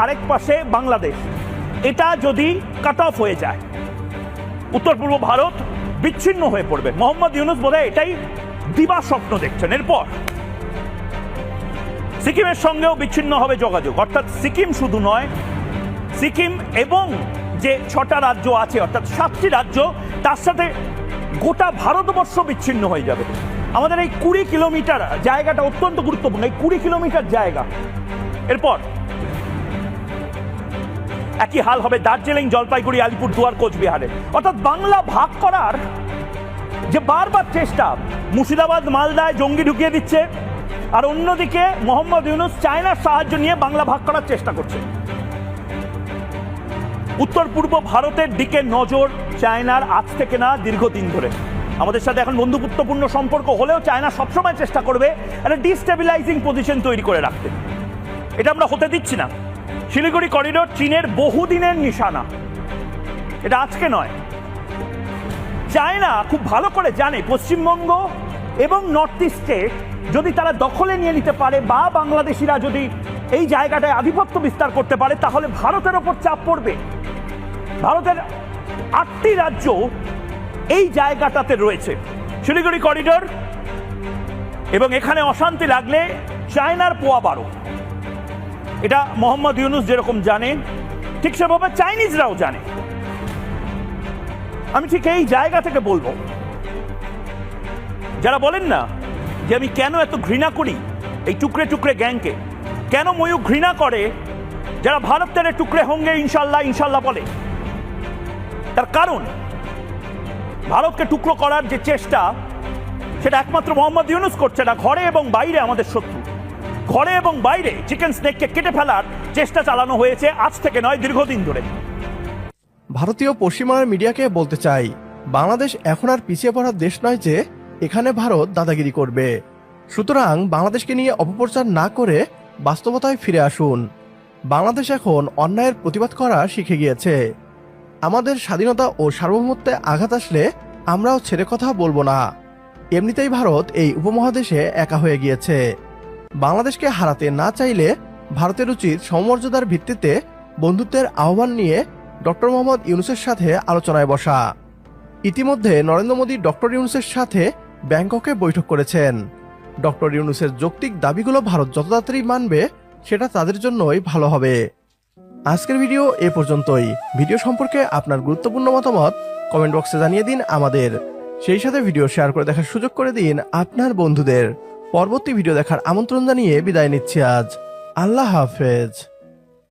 আরেক পাশে বাংলাদেশ, এটা যদি কাট অফ হয়ে যায় উত্তর পূর্ব ভারত বিচ্ছিন্ন হয়ে পড়বে। মোহাম্মদ ইউনূস বোধহয় এটাই দিবা স্বপ্ন দেখছেন। এরপর সিকিমের সঙ্গেও বিচ্ছিন্ন হবে যোগাযোগ, অর্থাৎ সিকিম শুধু নয়, সিকিম এবং যে 6টা রাজ্য আছে অর্থাৎ 7টি রাজ্য, তার সাথে গোটা ভারতবর্ষ বিচ্ছিন্ন হয়ে যাবে। আমাদের এই 20 কিলোমিটার জায়গাটা অত্যন্ত গুরুত্বপূর্ণ, এই 20 কিলোমিটার জায়গা। এরপর একই হাল হবে দার্জিলিং, জলপাইগুড়ি, আলিপুরদুয়ার, কোচবিহারে। অর্থাৎ বাংলা ভাগ করার যে বারবার চেষ্টা, মুর্শিদাবাদ মালদায় জঙ্গি ঢুকিয়ে দিচ্ছে, আর অন্যদিকে মোহাম্মদ ইউনূস চায়নার সাহায্য নিয়ে বাংলা ভাগ করার চেষ্টা করছে। উত্তর পূর্ব ভারতের দিকে নজর চায়নার আজ থেকে না, দীর্ঘদিন ধরে। আমাদের সাথে এখন বন্ধুত্বপূর্ণ সম্পর্ক হলেও চায়না সবসময় চেষ্টা করবে একটা ডিস্টেবিলাইজিং পজিশন তৈরি করে রাখতে। এটা আমরা হতে দিচ্ছি না। শিলিগুড়ি করিডোর চীনের বহুদিনের নিশানা, এটা আজকে নয়। চায়না খুব ভালো করে জানে পশ্চিমবঙ্গ এবং নর্থ ইস্টে যদি তারা দখলে নিয়ে নিতে পারে বা বাংলাদেশিরা যদি এই জায়গাটায় আধিপত্য বিস্তার করতে পারে, তাহলে ভারতের ওপর চাপ পড়বে। ভারতের 8টি রাজ্য এই জায়গাটাতে রয়েছে, শিলিগুড়ি করিডোর, এবং এখানে অশান্তি লাগলে চায়নার পোয়া 12। এটা মোহাম্মদ ইউনূস যেরকম জানে, ঠিক সেভাবে চাইনিজরাও জানে। আমি ঠিক এই জায়গা থেকে বলবো, যারা বলেন না যে আমি কেন এত ঘৃণা করি এই টুকরে টুকরে গ্যাংকে, কেন ময়ূর ঘৃণা করে যারা ভারত তেরে টুকরে হোঙ্গে ইনশাল্লাহ ইনশাল্লাহ বলে, তার কারণ ভারতকে টুকরো করার যে চেষ্টা, সেটা একমাত্র মোহাম্মদ ইউনূস করছে না। ঘরে এবং বাইরে আমাদের শত্রু, ঘরে এবং বাইরে চিকেন স্নেককে কেটে ফেলার চেষ্টা চালানো হয়েছে, আজ থেকে নয়, দীর্ঘদিন ধরে। ভারতীয় পশ্চিমার মিডিয়াকে বলতে চাই, বাংলাদেশ এখন আর পিছিয়ে পড়ার দেশ নয় যে এখানে ভারত দাদাগিরি করবে। সুতরাং বাংলাদেশকে নিয়ে অপপ্রচার না করে বাস্তবতায় ফিরে আসুন। বাংলাদেশ এখন অন্যায়ের প্রতিবাদ করা শিখে গিয়েছে। আমাদের স্বাধীনতা ও সার্বভৌমত্বে আঘাত আসলে আমরাও ছেড়ে কথা বলবো না। এমনিতেই ভারত এই উপমহাদেশে একা হয়ে গিয়েছে। বাংলাদেশকে হারাতে না চাইলে ভারতের উচিত সমমর্যাদার ভিত্তিতে বন্ধুত্বের আহ্বান নিয়ে ডক্টর মোহাম্মদ ইউনূসের সাথে আলোচনায় বসা। ইতিমধ্যে নরেন্দ্র মোদী ডক্টর ইউনূসের সাথে ব্যাংককে বৈঠক করেছেন। ডক্টর ইউনূসের যৌক্তিক দাবিগুলো ভারত যত তাড়াতাড়ি মানবে সেটা তাদের জন্যই ভালো হবে। আজকের ভিডিও এ পর্যন্তই। ভিডিও সম্পর্কে আপনার গুরুত্বপূর্ণ মতামত কমেন্ট বক্সে জানিয়ে দিন আমাদের। সেই সাথে ভিডিও শেয়ার করে দেখার সুযোগ করে দিন আপনার বন্ধুদের। পরবর্তী ভিডিও দেখার আমন্ত্রণ জানিয়ে বিদায় নিচ্ছি আজ। আল্লাহ হাফেজ।